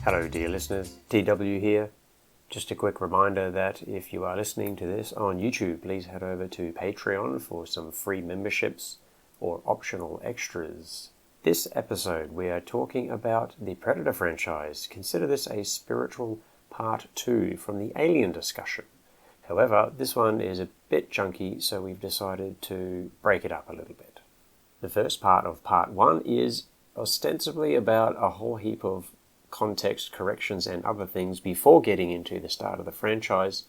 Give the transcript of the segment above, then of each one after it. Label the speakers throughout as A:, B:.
A: Hello dear listeners, TW here. Just a quick reminder that if you are listening to this on YouTube, please head over to Patreon for some free memberships or optional extras. This episode we are talking about the Predator franchise. Consider this a spiritual part 2 from the Alien discussion. However, this one is a bit chunky, so we've decided to break it up a little bit. The first part of part 1 is ostensibly about a whole heap of context corrections and other things before getting into the start of the franchise,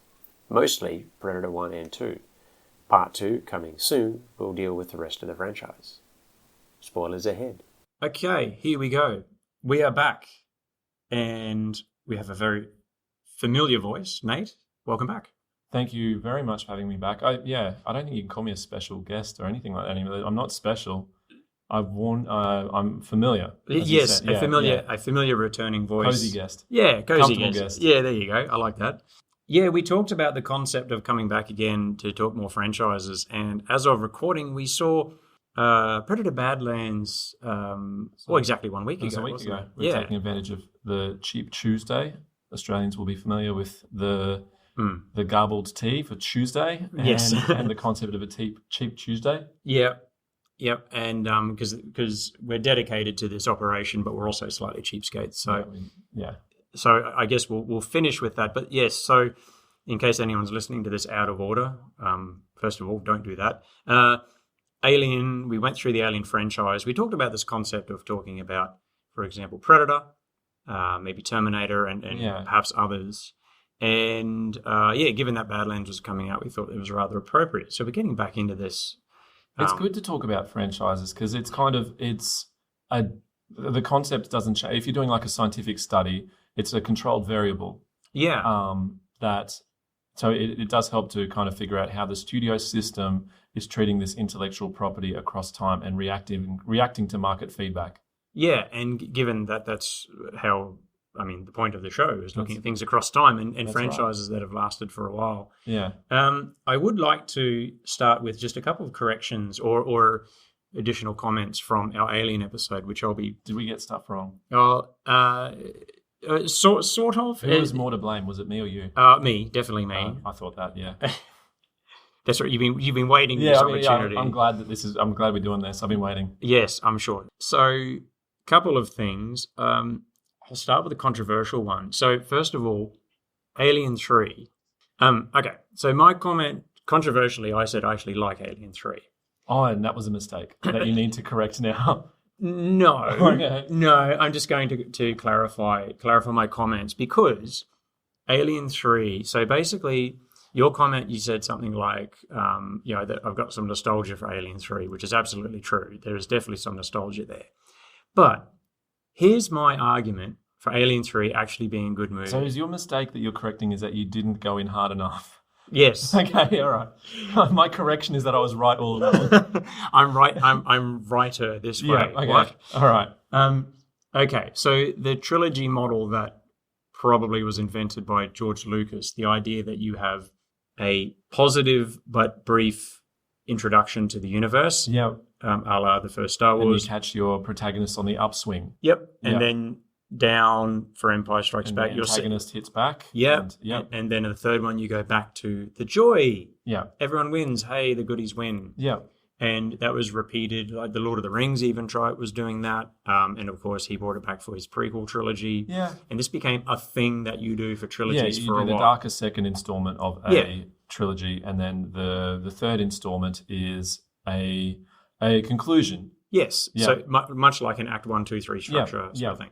A: mostly Predator 1 and 2. Part 2, coming soon, will deal with the rest of the franchise. Spoilers ahead.
B: Okay, here we go. We are back, and we have a very familiar voice. Nate, welcome back.
C: Thank you very much for having me back. I don't think you can call me a special guest or anything like that anymore. I'm not special. I'm familiar.
B: Yes, a familiar returning voice.
C: Cozy guest.
B: Yeah, cozy
C: guest.
B: Yeah, there you go. I like that. Yeah, we talked about the concept of coming back again to talk more franchises, and as of recording, we saw Predator Badlands. Exactly 1 week ago.
C: It was a week ago. We're taking advantage of the Cheap Tuesday. Australians will be familiar with the garbled tea for Tuesday, and the concept of a cheap Tuesday.
B: Yeah. Yep, and because we're dedicated to this operation, but we're also slightly cheapskates. So So I guess we'll finish with that. But yes, so in case anyone's listening to this out of order, first of all, don't do that. Alien, we went through the Alien franchise. We talked about this concept of talking about, for example, Predator, maybe Terminator, and perhaps others. And given that Badlands was coming out, we thought it was rather appropriate. So we're getting back into this.
C: It's good to talk about franchises because the concept doesn't change. If you're doing like a scientific study, it's a controlled variable. Yeah. So it does help to kind of figure out how the studio system is treating this intellectual property across time and reacting to market feedback. Yeah, and given that that's how. I mean, the point of the show is looking at things across time and franchises that have lasted for a while. Yeah.
B: I would like to start with just a couple of corrections or additional comments from our Alien episode, which I'll be...
C: Did we get stuff wrong?
B: Sort of.
C: Who was more to blame? Was it me or you?
B: Me, definitely me.
C: I thought that, yeah.
B: That's right. You've been waiting for this opportunity.
C: I'm glad that I'm glad we're doing this. I've been waiting.
B: Yes, I'm sure. So, couple of things. I'll start with the controversial one. So first of all, Alien 3. Okay, so my comment, controversially, I said I actually like Alien 3.
C: Oh, and that was a mistake that you need to correct now.
B: No, okay. No, I'm just going to clarify my comments because Alien 3, so basically your comment, you said something like, that I've got some nostalgia for Alien 3, which is absolutely true. There is definitely some nostalgia there. But here's my argument for Alien 3 actually being a good movie.
C: So is your mistake that you're correcting is that you didn't go in hard enough?
B: Yes.
C: Okay, all right. My correction is that I was right all along.
B: I'm right. I'm righter this way.
C: Yeah, okay. What? All right.
B: Okay, so the trilogy model that probably was invented by George Lucas, the idea that you have a positive but brief introduction to the universe.
C: Yeah.
B: A la the first Star Wars.
C: And you catch your protagonist on the upswing.
B: Yep. And then down for Empire Strikes Back.
C: Your antagonist hits back.
B: Yep. And then in the third one, you go back to the joy.
C: Yeah.
B: Everyone wins. Hey, the goodies win.
C: Yeah.
B: And that was repeated. Like the Lord of the Rings even was doing that. And of course, he brought it back for his prequel trilogy.
C: Yeah.
B: And this became a thing that you do for trilogies for a while.
C: Yeah, you do the darker second installment of a trilogy. And then the third installment is a conclusion.
B: Yes. Yeah. So much like an Act 1, 2, 3 structure sort of thing.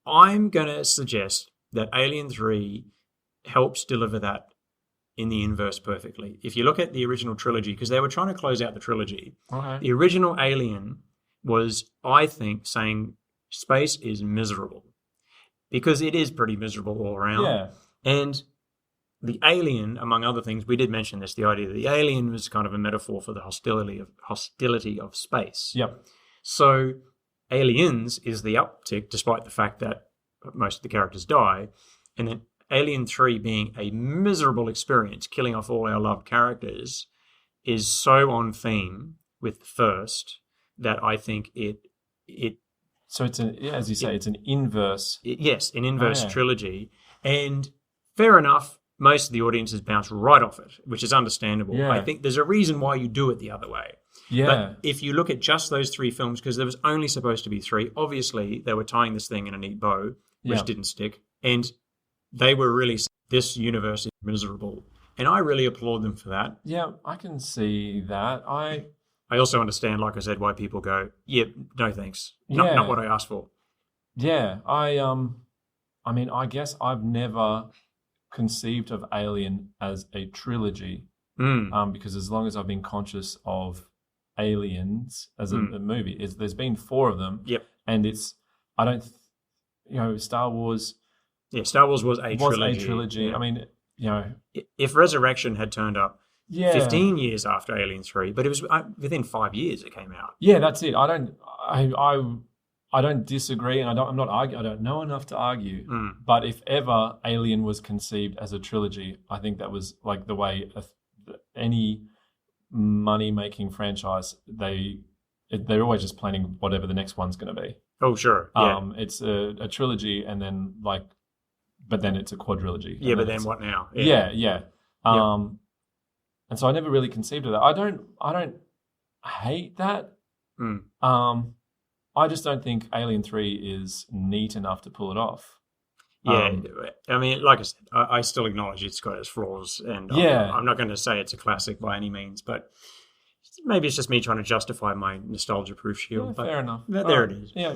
B: I'm going to suggest that Alien 3 helps deliver that in the inverse perfectly. If you look at the original trilogy, because they were trying to close out the trilogy, the original Alien was, I think, saying space is miserable because it is pretty miserable all around.
C: Yeah.
B: And the alien, among other things, we did mention this, the idea that the alien was kind of a metaphor for the hostility of space.
C: Yep.
B: So Aliens is the uptick, despite the fact that most of the characters die. And then Alien 3 being a miserable experience, killing off all our loved characters, is so on theme with the first that I think it
C: So it's as you say, it's an inverse.
B: Yes, an inverse trilogy. And fair enough, most of the audiences bounce right off it, which is understandable.
C: Yeah.
B: I think there's a reason why you do it the other way.
C: Yeah.
B: But if you look at just those 3 films, because there was only supposed to be 3, obviously they were tying this thing in a neat bow, which didn't stick. And they were really saying, this universe is miserable. And I really applaud them for that.
C: Yeah, I can see that. I
B: also understand, like I said, why people go, yeah, no thanks. Not what I asked for.
C: Yeah, I mean, I guess I've never conceived of Alien as a trilogy, because as long as I've been conscious of Aliens as a movie, there's been 4 of them.
B: Yep.
C: And Star Wars.
B: Yeah, Star Wars was a trilogy.
C: Yeah. I mean,
B: if Resurrection had turned up 15 years after Alien 3, but it was within 5 years it came out.
C: Yeah, that's it. I don't disagree, and I'm not arguing. I don't know enough to argue. But if ever Alien was conceived as a trilogy, I think that was like the way any money-making franchise, they're always just planning whatever the next one's going to be.
B: Oh, sure. Yeah.
C: It's a trilogy, and then but then it's a quadrilogy.
B: Yeah, but then what now?
C: Yeah. And so I never really conceived of that. I don't hate that. I just don't think Alien 3 is neat enough to pull it off.
B: Yeah, I mean, like I said, I still acknowledge it's got its flaws, and I'm not going to say it's a classic by any means, but maybe it's just me trying to justify my nostalgia-proof shield.
C: Yeah,
B: but
C: fair enough.
B: There it is.
C: Yeah,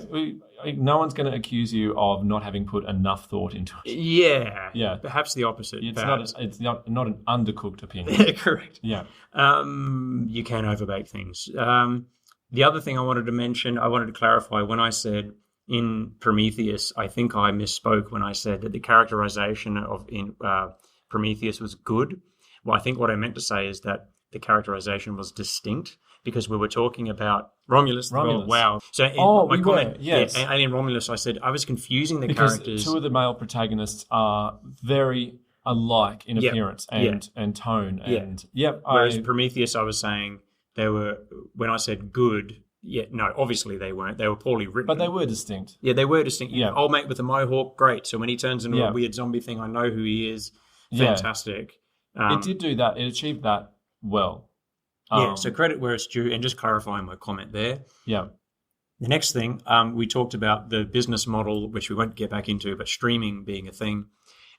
C: no one's going to accuse you of not having put enough thought into it.
B: Yeah. Perhaps the opposite.
C: It's not an undercooked opinion.
B: Correct.
C: Yeah.
B: You can overbake things. The other thing I wanted to mention, I wanted to clarify when I said in Prometheus, I think I misspoke when I said that the characterization in Prometheus was good. Well, I think what I meant to say is that the characterization was distinct because we were talking about Romulus. Wow. So my comment,
C: yes.
B: Alien Romulus, I said I was confusing the
C: because
B: characters.
C: 2 of the male protagonists are very alike in appearance and tone. And
B: whereas Prometheus, I was saying they were, when I said good, obviously they weren't. They were poorly written.
C: But they were distinct.
B: Yeah, they were distinct.
C: Yeah.
B: Old mate with a mohawk, great. So when he turns into a weird zombie thing, I know who he is. Fantastic.
C: It did do that. It achieved that well.
B: So credit where it's due, and just clarifying my comment there.
C: Yeah.
B: The next thing, we talked about the business model, which we won't get back into, but streaming being a thing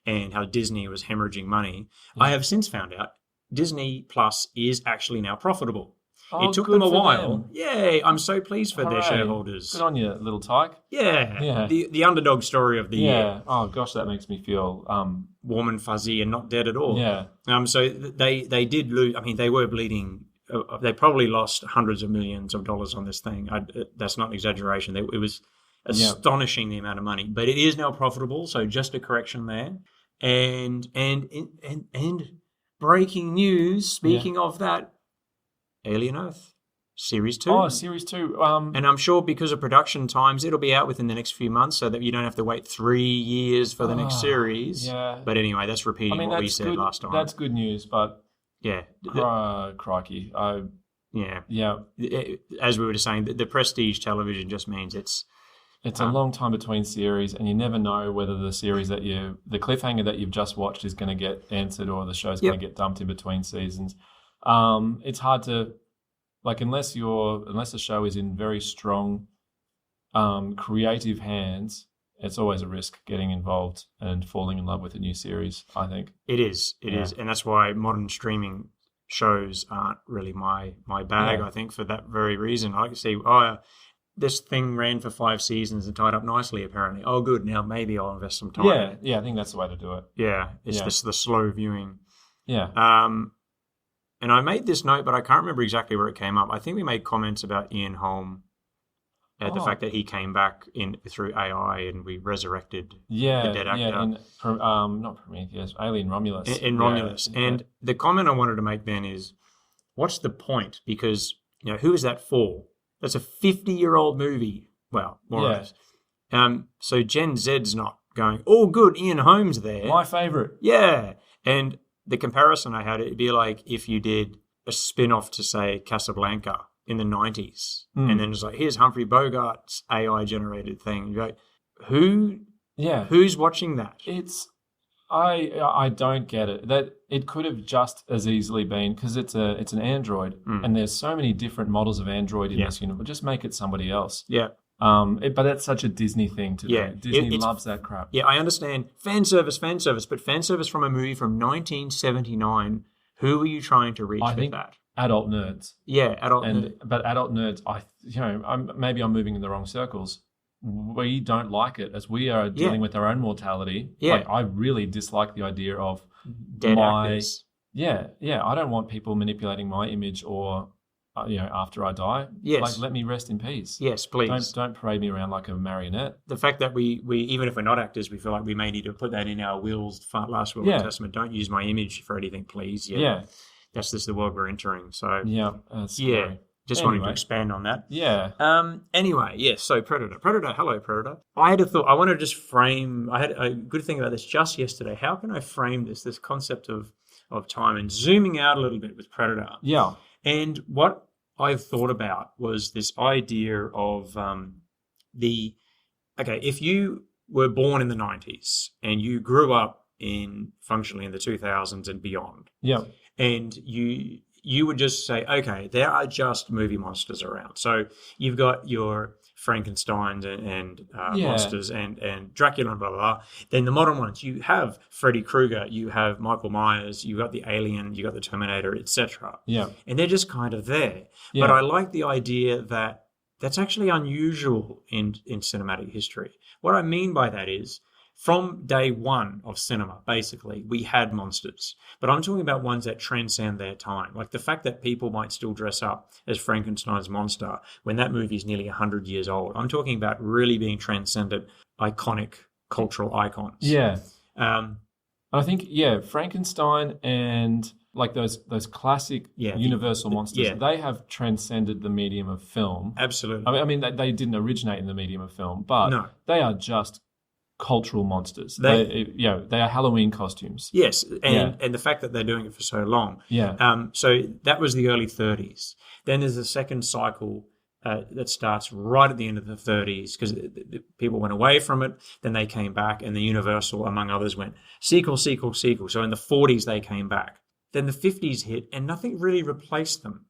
B: and how Disney was hemorrhaging money. Yeah. I have since found out Disney Plus is actually now profitable. It took them a while. Yay, I'm so pleased for their shareholders.
C: Good on you, little tyke.
B: Yeah. The underdog story of the year.
C: Oh, gosh, that makes me feel
B: warm and fuzzy and not dead at all.
C: Yeah.
B: So they did lose. I mean, they were bleeding. They probably lost hundreds of millions of dollars on this thing. That's not an exaggeration. It was astonishing the amount of money. But it is now profitable, so just a correction there. And breaking news, speaking of that, Alien Earth, Series 2.
C: Oh, Series 2.
B: And I'm sure because of production times, it'll be out within the next few months so that you don't have to wait 3 years for the next series.
C: Yeah.
B: But anyway, that's repeating what we said last time.
C: That's good news, but...
B: Yeah.
C: Crikey.
B: Yeah. As we were just saying, the prestige television just means it's
C: a long time between series, and you never know whether the series the cliffhanger that you've just watched is going to get answered or the show's going to get dumped in between seasons. It's hard to, unless the show is in very strong creative hands, it's always a risk getting involved and falling in love with a new series, I think.
B: It is. And that's why modern streaming shows aren't really my bag, I think, for that very reason. I can see, this thing ran for 5 seasons and tied up nicely, apparently. Oh, good. Now maybe I'll invest some time.
C: Yeah, I think that's the way to do it.
B: Yeah, it's the slow viewing.
C: Yeah.
B: And I made this note, but I can't remember exactly where it came up. I think we made comments about Ian Holm, the fact that he came back through AI and we resurrected the dead actor.
C: Yeah, not Prometheus, Alien Romulus.
B: In Romulus. And the comment I wanted to make, Ben, is what's the point? Because, who is that for? That's a 50-year-old movie. Well, more or less. So Gen Z's not going, oh, good, Ian Holm's there.
C: My favourite.
B: Yeah. And the comparison I had, it'd be like if you did a spin-off to, say, Casablanca. in the 90s, and then it's like, here's Humphrey Bogart's AI generated thing. You go, who's watching that?
C: I don't get it. That it could have just as easily been, because it's an Android, and there's so many different models of Android in this universe. Just make it somebody else.
B: Yeah.
C: But that's such a Disney thing to do. Disney loves that crap.
B: Yeah, I understand fan service, but fan service from a movie from 1979. Who are you trying to reach with that?
C: Adult nerds.
B: Yeah, nerds.
C: But adult nerds, maybe I'm moving in the wrong circles. We don't like it as we are dealing with our own mortality.
B: Yeah.
C: Like, I really dislike the idea of
B: dead actors.
C: Yeah. I don't want people manipulating my image or, after I die.
B: Yes.
C: Like, let me rest in peace.
B: Yes, please.
C: Don't parade me around like a marionette.
B: The fact that we even if we're not actors, we feel like we may need to put that in our last will and testament. Don't use my image for anything, please. Yeah. That's just the world we're entering. So just wanted to expand on that.
C: Yeah.
B: Anyway, yes. So Predator. Hello, Predator. I had a thought. I want to just frame. I had a good thing about this just yesterday. How can I frame this concept of time and zooming out a little bit with Predator?
C: Yeah.
B: And what I've thought about was this idea of if you were born in the 90s and you grew up functionally in the 2000s and beyond.
C: Yeah.
B: And you would just say, okay, there are just movie monsters around. So you've got your Frankensteins and monsters and Dracula and blah, blah, blah. Then the modern ones, you have Freddy Krueger, you have Michael Myers, you got the Alien, you got the Terminator, etc.
C: Yeah.
B: And they're just kind of there.
C: Yeah.
B: But I like the idea that that's actually unusual in cinematic history. What I mean by that is, from day one of cinema, basically, we had monsters. But I'm talking about ones that transcend their time. Like the fact that people might still dress up as Frankenstein's monster when that movie is nearly 100 years old. I'm talking about really being transcendent, iconic cultural icons.
C: Yeah. I think, Frankenstein and like those classic universal monsters, they have transcended the medium of film.
B: Absolutely.
C: I mean, they didn't originate in the medium of film, but they are just cultural monsters. They are Halloween costumes.
B: Yes, and the fact that they're doing it for so long.
C: Yeah.
B: So that was the early 30s. Then there's a second cycle that starts right at the end of the 30s because people went away from it. Then they came back, and the Universal, among others, went sequel. So in the 40s they came back. Then the 50s hit, and nothing really replaced them.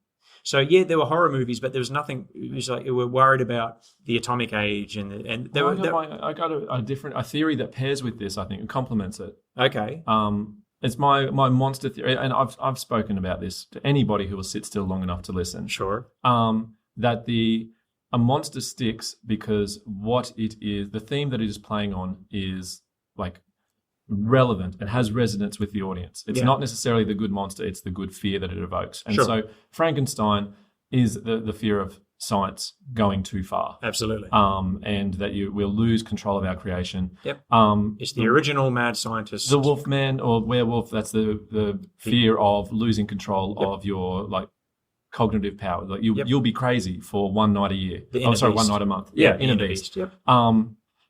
B: So there were horror movies, but there was nothing. It was like we were worried about the atomic age, and
C: I got a theory that pairs with this. I think it complements it.
B: Okay.
C: It's my monster theory, and I've spoken about this to anybody who will sit still long enough to listen.
B: Sure.
C: That a monster sticks because what it is, the theme that it is playing on is like relevant and has resonance with the audience. It's not necessarily the good monster, it's the good fear that it evokes. And so Frankenstein is the fear of science going too far.
B: Absolutely.
C: And that we'll lose control of our creation.
B: Yep. It's the original mad scientist.
C: The Wolfman or werewolf, that's the fear of losing control of your like cognitive power. Like you'll be crazy for one night a year. One night a month. Yeah, inner beast.
B: Yep.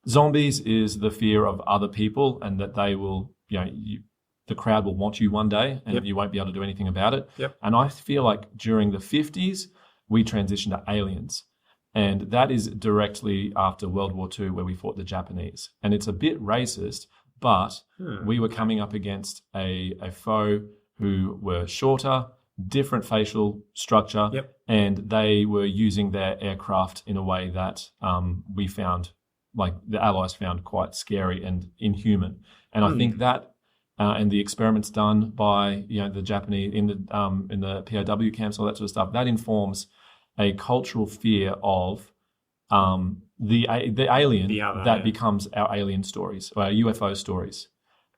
C: Zombies is the fear of other people and that they will, the crowd will want you one day and you won't be able to do anything about it.
B: Yep.
C: And I feel like during the 50s, we transitioned to aliens. And that is directly after World War II where we fought the Japanese. And it's a bit racist, but we were coming up against a foe who were shorter, different facial structure, and they were using their aircraft in a way that we found, like the Allies found quite scary and inhuman. And I think that, and the experiments done by the Japanese in the POW camps, all that sort of stuff, that informs a cultural fear of the alien that becomes our alien stories, or our UFO stories.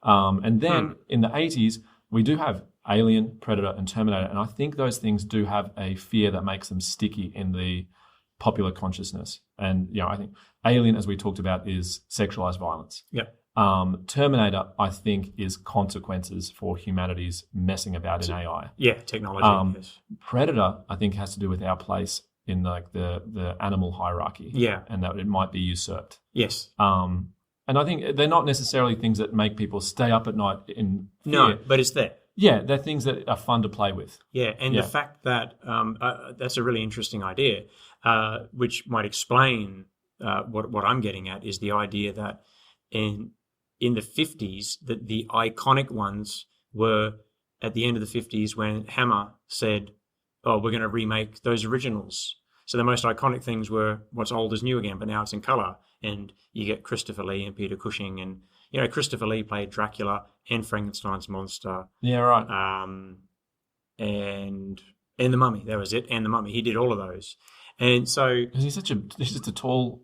C: And then in the 80s, we do have Alien, Predator, and Terminator, and I think those things do have a fear that makes them sticky in the popular consciousness. And I think Alien, as we talked about, is sexualized violence. Terminator, I think, is consequences for humanity's messing about in AI.
B: Technology. Yes.
C: Predator, I think, has to do with our place in like the animal hierarchy. And that it might be usurped.
B: Yes.
C: And I think they're not necessarily things that make people stay up at night in fear.
B: No, but it's there.
C: Yeah, they're things that are fun to play with.
B: Yeah, and the fact that that's a really interesting idea, which might explain what I'm getting at is the idea that in the 50s, that the iconic ones were at the end of the 50s when Hammer said, "Oh, we're going to remake those originals." So the most iconic things were what's old is new again, but now it's in color, and you get Christopher Lee and Peter Cushing, and Christopher Lee played Dracula and Frankenstein's monster.
C: Yeah, right.
B: And the Mummy, that was it. And the Mummy, he did all of those, and so
C: he's just a tall,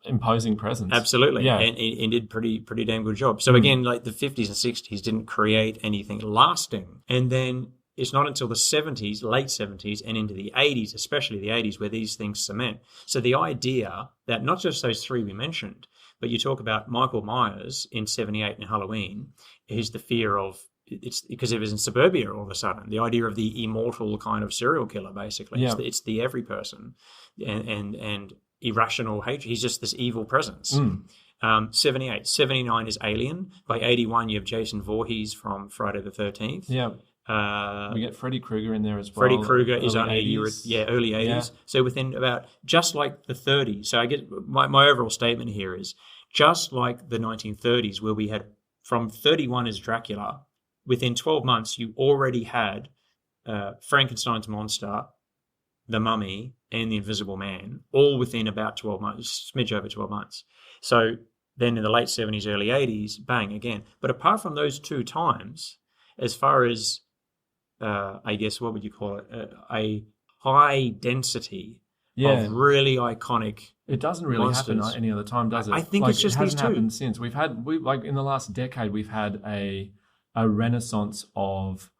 C: imposing presence.
B: Absolutely, yeah, and he did pretty damn good job. So again, like the 50s and 60s didn't create anything lasting, and then it's not until the 70s, late 70s, and into the 80s, especially the 80s, where these things cement. So the idea that not just those three we mentioned, but you talk about Michael Myers in 78 in Halloween, is the fear of, it's because it was in suburbia all of a sudden, the idea of the immortal kind of serial killer, basically. Yeah. It's the every person and irrational hatred. He's just this evil presence. 78. 79 is Alien. By 81, you have Jason Voorhees from Friday the 13th.
C: Yeah. We get Freddy Krueger in there as well.
B: Freddy Krueger is on early 80s. Yeah. So within about, just like the 30s. So I get my overall statement here is just like the 1930s, where we had from 31 as Dracula, within 12 months you already had Frankenstein's monster, the Mummy, and the Invisible Man, all within about 12 months, smidge over 12 months. So then in the late 70s, early 80s, bang again. But apart from those two times, as far as I guess, what would you call it? A high density of really iconic.
C: It doesn't really happen any other time, does it?
B: I think it's just these two.
C: It hasn't happened since. Like in the last decade, we've had a renaissance of,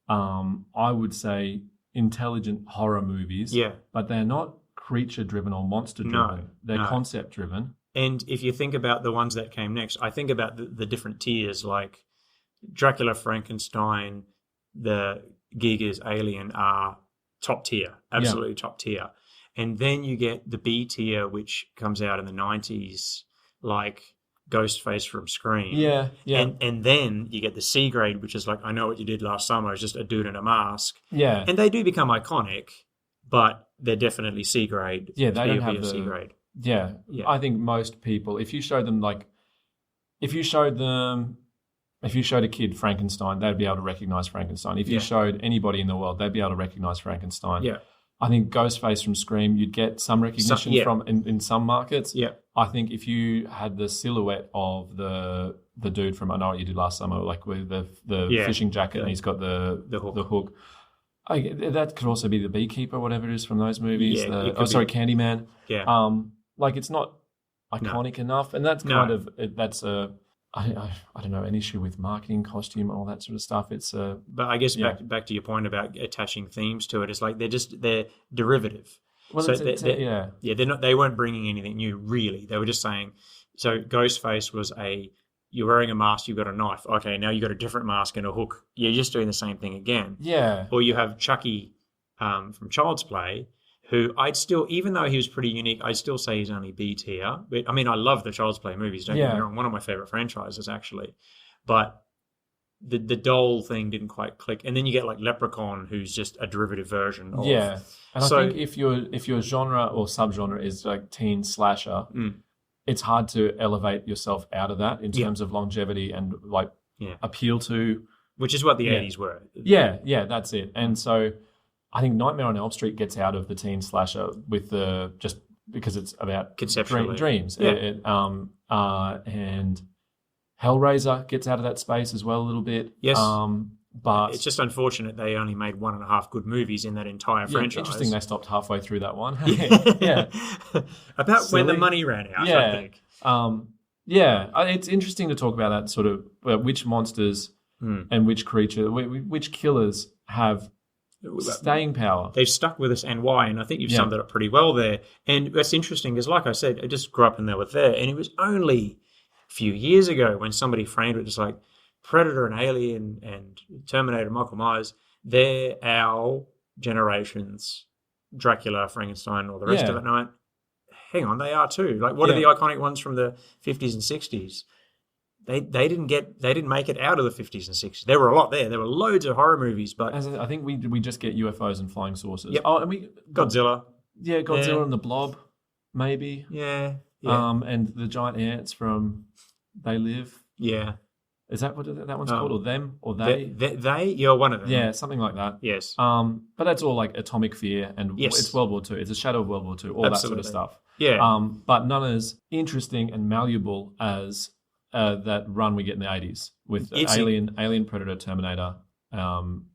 C: I would say, intelligent horror movies.
B: Yeah.
C: But they're not creature-driven or monster-driven.
B: No,
C: they're concept-driven.
B: And if you think about the ones that came next, I think about the different tiers, like Dracula, Frankenstein, the Gigas, Alien are top tier, absolutely top tier. And then you get the B tier, which comes out in the 90s, like Ghostface from Scream.
C: Yeah.
B: And then you get the C grade, which is like, I Know What You Did Last Summer, is just a dude in a mask.
C: Yeah.
B: And they do become iconic, but they're definitely C grade.
C: Yeah, they don't have
B: the C grade.
C: Yeah. I think most people, if you showed a kid Frankenstein, they'd be able to recognize Frankenstein. If you showed anybody in the world, they'd be able to recognize Frankenstein.
B: Yeah.
C: I think Ghostface from Scream, you'd get some recognition from in some markets.
B: Yeah.
C: I think if you had the silhouette of the dude from I Know What You Did Last Summer, like with the fishing jacket and he's got the hook. That could also be the Beekeeper, whatever it is from those movies.
B: Yeah,
C: Candyman.
B: Yeah.
C: Like it's not iconic enough, and that's kind of that's a. I don't know, an issue with marketing, costume, all that sort of stuff.
B: But I guess back to your point about attaching themes to it, it's like they're derivative.
C: Well,
B: so they weren't bringing anything new really. They were just saying. So Ghostface was you're wearing a mask, you've got a knife. Okay, now you've got a different mask and a hook. You're just doing the same thing again.
C: Yeah.
B: Or you have Chucky from Child's Play, who I'd still, even though he was pretty unique, I'd still say he's only B tier. But, I mean, I love the Child's Play movies, don't get me wrong. One of my favorite franchises, actually. But the doll thing didn't quite click. And then you get like Leprechaun, who's just a derivative version of...
C: Yeah. And I think if your genre or subgenre is like teen slasher, it's hard to elevate yourself out of that in terms of longevity and like appeal to...
B: Which is what the 80s were.
C: Yeah, that's it. And so... I think Nightmare on Elm Street gets out of the teen slasher with just because it's about dreams.
B: Yeah.
C: And Hellraiser gets out of that space as well a little bit.
B: Yes.
C: But
B: it's just unfortunate they only made 1.5 good movies in that entire franchise.
C: Interesting they stopped halfway through that one.
B: About when the money ran out, I think.
C: It's interesting to talk about that sort of which monsters and which which killers have staying power.
B: They've stuck with us, and why? And I think you've summed it up pretty well there. And that's interesting because, like I said, I just grew up and they were there. And it was only a few years ago when somebody framed it as like Predator and Alien and Terminator, Michael Myers, they're our generation's Dracula, Frankenstein, or the rest of it. And I went, hang on, they are too. Like, what are the iconic ones from the 50s and 60s? they didn't make it out of the 50s and 60s. There were a lot there. There were loads of horror movies, but
C: I think we just get UFOs and flying saucers.
B: Yep.
C: Oh, and
B: Godzilla.
C: Yeah, Godzilla and the Blob, maybe.
B: Yeah.
C: And the giant ants from They Live.
B: Yeah.
C: Is that what that one's called? Or them? Or they?
B: They? You're one of them.
C: Yeah, something like that.
B: Yes.
C: But that's all like Atomic Fear and it's World War II. It's a shadow of World War II, all that sort of stuff.
B: Yeah.
C: But none as interesting and malleable as that run we get in the 80s with Alien, Predator, Terminator,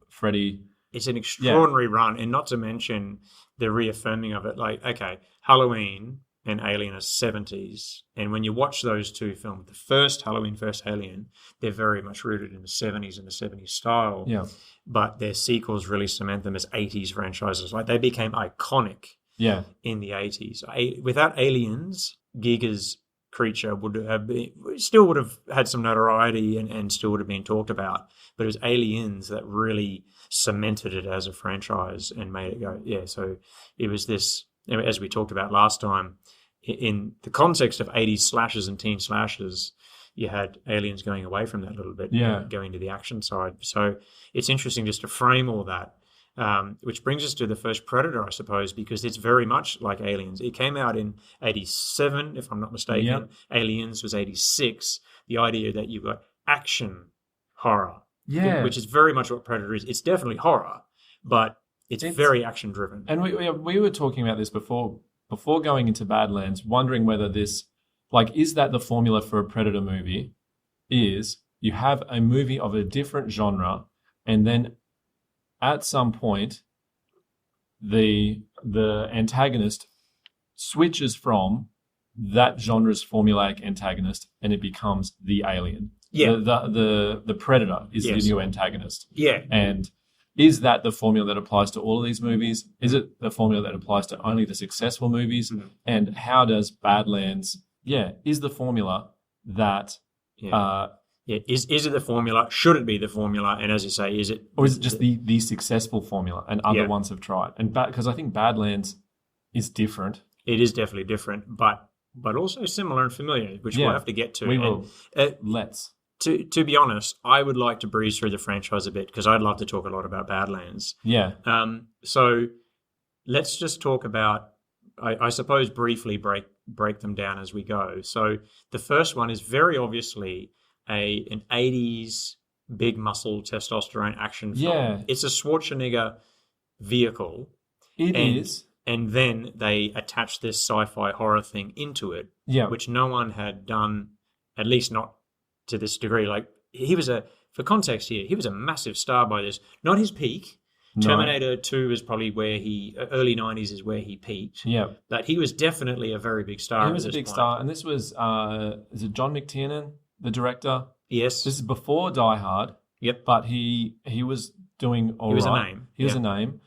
C: Freddy.
B: It's an extraordinary run, and not to mention the reaffirming of it. Like, okay, Halloween and Alien are 70s, and when you watch those two films, the first Halloween, first Alien, they're very much rooted in the 70s and the 70s style.
C: Yeah.
B: But their sequels really cement them as 80s franchises. Like, they became iconic.
C: Yeah.
B: In the 80s, without Aliens, Giga's creature would have had some notoriety and still would have been talked about. But it was Aliens that really cemented it as a franchise and made it go. Yeah, so it was this, as we talked about last time, in the context of 80s slashes and teen slashes, you had Aliens going away from that a little bit, going to the action side. So it's interesting just to frame all that. Which brings us to the first Predator, I suppose, because it's very much like Aliens. It came out in 87, if I'm not mistaken. Yep. Aliens was 86. The idea that you've got action horror, which is very much what Predator is. It's definitely horror, but it's very action-driven.
C: And we were talking about this before going into Badlands, wondering whether this, like, is that the formula for a Predator movie? Is you have a movie of a different genre, and then at some point, the antagonist switches from that genre's formulaic antagonist, and it becomes the alien.
B: Yeah,
C: the Predator is the new antagonist.
B: Yeah,
C: and is that the formula that applies to all of these movies? Is it the formula that applies to only the successful movies? Mm-hmm. And how does Badlands? Yeah, is the formula that?
B: Is it the formula? Should it be the formula? And as you say, is it...
C: Or is it just the successful formula and other ones have tried? And because I think Badlands is different.
B: It is definitely different, but also similar and familiar, which we'll have to get to.
C: We will. Let's.
B: To be honest, I would like to breeze through the franchise a bit because I'd love to talk a lot about Badlands.
C: Yeah.
B: So let's just talk about, I suppose, briefly break them down as we go. So the first one is very obviously an 80s big muscle testosterone action film.
C: Yeah.
B: It's a Schwarzenegger vehicle.
C: It is.
B: And then they attach this sci-fi horror thing into it, which no one had done, at least not to this degree. Like, for context here, he was a massive star by this. Not his peak. No. Terminator 2 is probably where early 90s is where he peaked.
C: Yeah.
B: But he was definitely a very big star.
C: He was a big star. And this was, is it John McTiernan? The director?
B: Yes.
C: This is before Die Hard.
B: Yep.
C: But he was doing all right. He was
B: a name.
C: He was a name.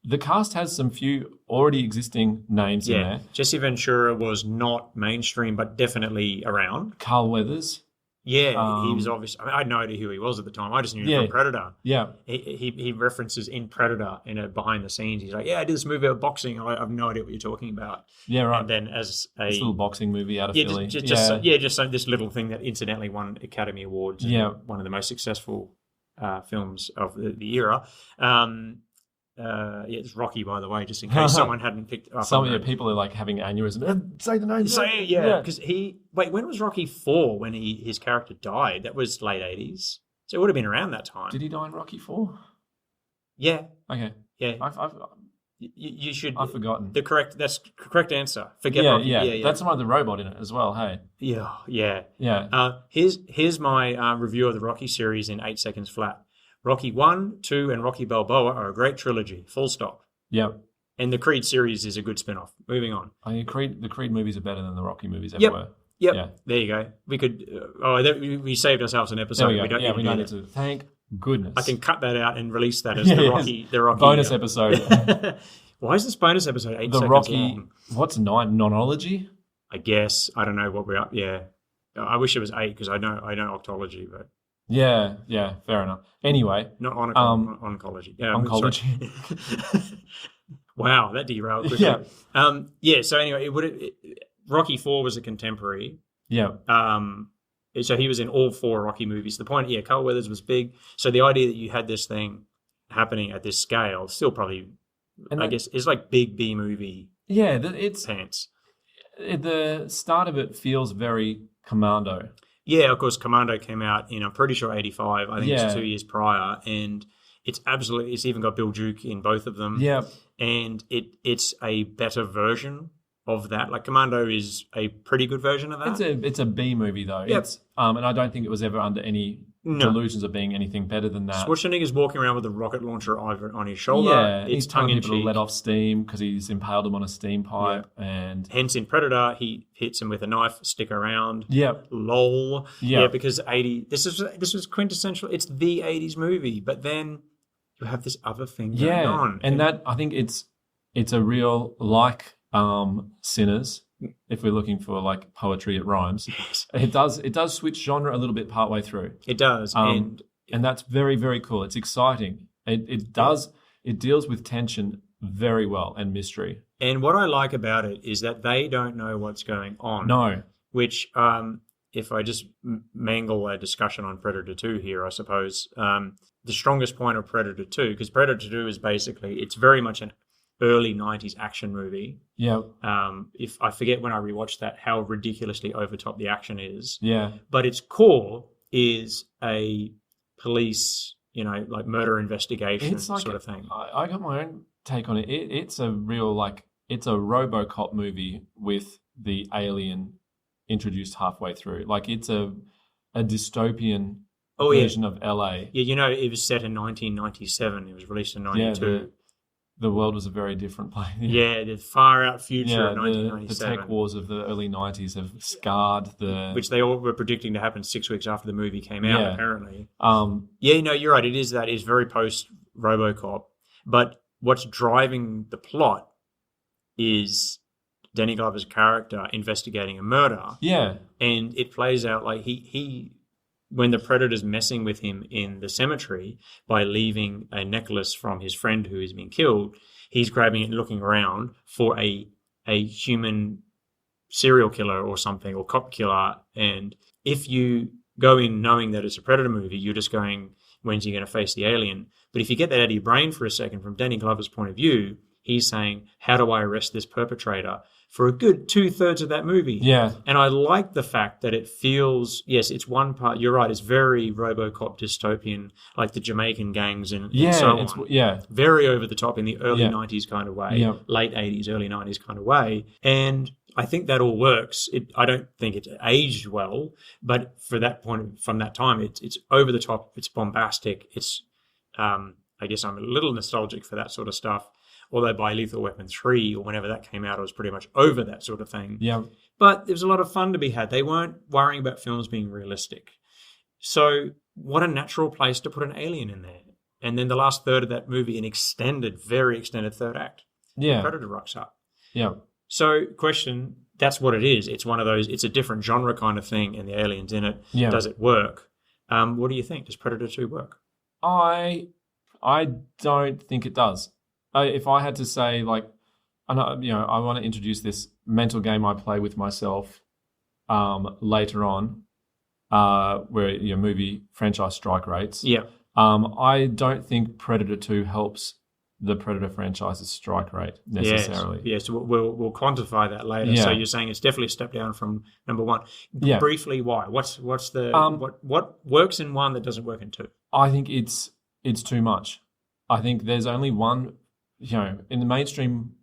C: The cast has some few already existing names in there.
B: Jesse Ventura was not mainstream, but definitely around.
C: Carl Weathers.
B: Yeah, he was obviously... I had no idea who he was at the time. I just knew him from Predator.
C: Yeah.
B: He references in Predator, behind the scenes. He's like, I did this movie about boxing. I have no idea what you're talking about.
C: Yeah, right.
B: And then as
C: this little boxing movie out of Philly.
B: Just this little thing that incidentally won Academy Awards. And one of the most successful films of the era. It's Rocky, by the way, just in case someone hadn't picked up.
C: Some of your people are like having aneurysm. Say the name.
B: Say it, yeah. Because when was Rocky 4 when his character died? That was late 80s. So it would have been around that time.
C: Did he die in Rocky 4?
B: Yeah.
C: Okay.
B: Yeah.
C: You should. I've forgotten.
B: That's the correct answer. Forget Rocky.
C: Yeah. That's the one with the robot in it as well, hey?
B: Yeah. Here's my review of the Rocky series in 8 seconds flat. Rocky 1, 2, and Rocky Balboa are a great trilogy, full stop.
C: Yep.
B: And the Creed series is a good spin-off. Moving on.
C: The Creed movies are better than the Rocky movies ever were.
B: Yep. Yeah. There you go. We could... we saved ourselves an episode.
C: We don't need to. Thank goodness.
B: I can cut that out and release that as the Rocky
C: bonus episode.
B: Why is this bonus episode 8
C: the
B: seconds
C: Rocky,
B: long?
C: What's 9? Nonology?
B: I guess. I don't know what we're up. Yeah. I wish it was 8 because I know octology, but...
C: Yeah, fair enough. Anyway.
B: Not oncology. Yeah,
C: oncology.
B: Wow, that derailed quickly. So anyway, Rocky 4 was a contemporary.
C: Yeah.
B: So he was in all 4 Rocky movies. The point, Carl Weathers was big. So the idea that you had this thing happening at this scale still probably, I guess, is like big B movie.
C: Yeah, it's
B: pants.
C: The start of it feels very Commando.
B: Yeah, of course, Commando came out in, I'm pretty sure, 85. I think it's 2 years prior. And it's even got Bill Duke in both of them.
C: Yeah.
B: And it's a better version of that. Like Commando is a pretty good version of that.
C: It's a B movie though.
B: Yep.
C: It's and I don't think it was ever under any delusions of being anything better than that.
B: Schwarzenegger's walking around with a rocket launcher on his shoulder.
C: Yeah,
B: it's
C: he's telling people to
B: tongue-in-cheek.
C: let off steam because he's impaled him on a steam pipe, and
B: hence in Predator he hits him with a knife. Stick around.
C: Yep.
B: Lol.
C: Yep.
B: Yeah, because this was quintessential. It's the 80s movie, but then you have this other thing going on,
C: and that I think it's a real Sinners. If we're looking for like poetry, it rhymes. It does switch genre a little bit partway through.
B: It does,
C: and that's very, very cool. It's exciting. It deals with tension very well and mystery.
B: And what I like about it is that they don't know what's going on.
C: No,
B: which if I just mangle a discussion on Predator 2 here, I suppose the strongest point of Predator 2, because Predator 2 is basically it's very much an early 90s action movie.
C: Yeah.
B: If I forget when I rewatched that, how ridiculously over top the action is.
C: Yeah.
B: But its core is a police, like murder investigation sort of thing.
C: I got my own take on it. It's a real it's a RoboCop movie with the alien introduced halfway through. Like it's a dystopian version of LA.
B: Yeah, it was set in 1997. It was released in 92.
C: Yeah, the world was a very different place.
B: Yeah, the far out future of 1997.
C: The tech wars of the early 90s have scarred
B: which they all were predicting to happen 6 weeks after the movie came out, apparently. You're right. It is very post RoboCop. But what's driving the plot is Danny Glover's character investigating a murder.
C: Yeah.
B: And it plays out like he when the Predator's messing with him in the cemetery by leaving a necklace from his friend who has been killed, he's grabbing it and looking around for a human serial killer or something, or cop killer. And if you go in knowing that it's a Predator movie, you're just going, when's he going to face the alien? But if you get that out of your brain for a second, from Danny Glover's point of view, he's saying, how do I arrest this perpetrator? For a good 2/3 of that movie.
C: Yeah.
B: And I like the fact that it feels, yes, it's one part, you're right, it's very RoboCop dystopian, like the Jamaican gangs and so on.
C: Yeah.
B: Very over the top in the early 90s kind of way, late 80s, early 90s kind of way. And I think that all works. I don't think it's aged well, but for that point, from that time, it's over the top, it's bombastic. It's, I guess I'm a little nostalgic for that sort of stuff. Although by Lethal Weapon 3 or whenever that came out, I was pretty much over that sort of thing.
C: Yeah.
B: But there was a lot of fun to be had. They weren't worrying about films being realistic. So what a natural place to put an alien in there. And then the last third of that movie, very extended third act.
C: Yeah.
B: Predator rocks up.
C: Yeah.
B: So question, that's what it is. It's one of those, it's a different genre kind of thing and the alien's in it.
C: Yeah.
B: Does it work? What do you think? Does Predator 2 work?
C: I don't think it does. If I had to say, I want to introduce this mental game I play with myself later on, where movie franchise strike rates.
B: Yeah.
C: I don't think Predator 2 helps the Predator franchise's strike rate necessarily.
B: Yes. We'll quantify that later.
C: Yeah.
B: So you're saying it's definitely a step down from number 1.
C: Yeah.
B: Briefly, why? What's the what works in 1 that doesn't work in 2?
C: I think it's too much. I think there's only one. In the mainstream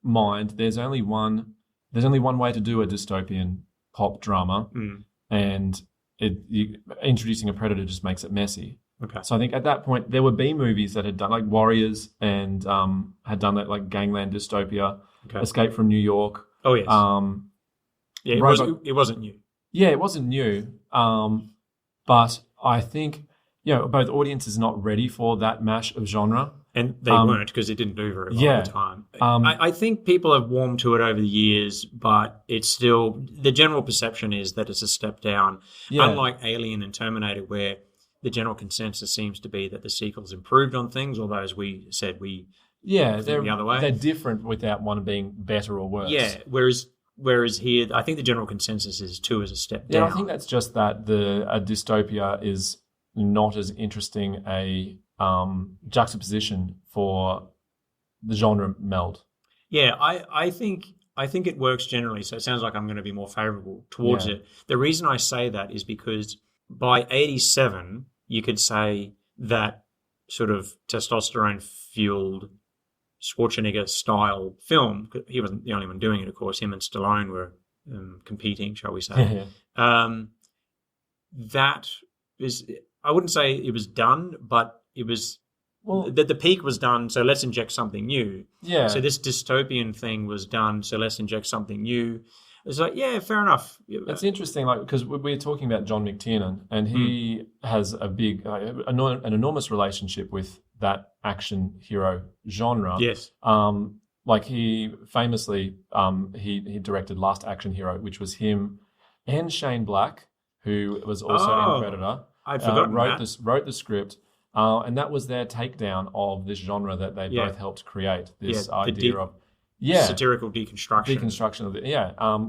C: mind, there's only one way to do a dystopian pop drama, and introducing a predator just makes it messy.
B: Okay.
C: So I think at that point there were B movies that had done like Warriors and had done that like gangland dystopia, Escape from New York.
B: Oh yes. It wasn't new.
C: Yeah, it wasn't new. But I think both audiences are not ready for that mash of genre.
B: And they weren't, because it didn't do very well at the time. I think people have warmed to it over the years, but it's still, the general perception is that it's a step down. Yeah. Unlike Alien and Terminator, where the general consensus seems to be that the sequels improved on things, although as we said, they're the other way.
C: They're different without one being better or worse.
B: Yeah, whereas Whereas here, I think the general consensus is 2 is a step
C: Yeah,
B: down.
C: I think that's just that a dystopia is not as interesting a juxtaposition for the genre meld.
B: Yeah, I think it works generally. So it sounds like I'm going to be more favourable towards it. The reason I say that is because by 87, you could say that sort of testosterone-fueled Schwarzenegger-style film. He wasn't the only one doing it, of course. Him and Stallone were competing, shall we say. That is, I wouldn't say it was done, but it was, the peak was done, so let's inject something new.
C: Yeah.
B: So this dystopian thing was done, so let's inject something new. It's like, yeah, fair enough.
C: It's interesting, like, because we're talking about John McTiernan, and he has a big, an enormous relationship with that action hero genre.
B: Yes.
C: Like he famously, he directed Last Action Hero, which was him and Shane Black, who was also in Predator.
B: I'd forgotten
C: wrote the script, and that was their takedown of this genre that they both helped create. This idea of
B: satirical deconstruction
C: of it.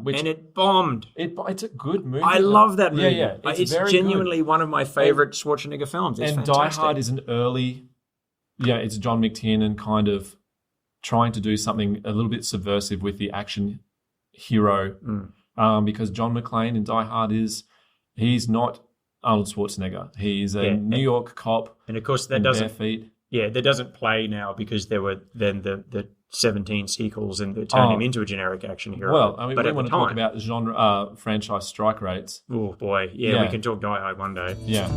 C: Which,
B: and it bombed.
C: It's a good movie.
B: I love that movie.
C: Yeah.
B: It's genuinely one of my favorite Schwarzenegger films. It's
C: and
B: fantastic.
C: Die Hard is an early. Yeah, it's John McTiernan kind of trying to do something a little bit subversive with the action hero, because John McClane in Die Hard he's not Arnold Schwarzenegger. He's a New York cop,
B: and of course that doesn't.
C: Bare feet.
B: Yeah, that doesn't play now because there were then the 17 sequels and it turned him into a generic action hero.
C: Well, I mean,
B: but
C: we want to talk about genre franchise strike rates.
B: Oh boy, we can talk Die Hard one day.
C: Yeah.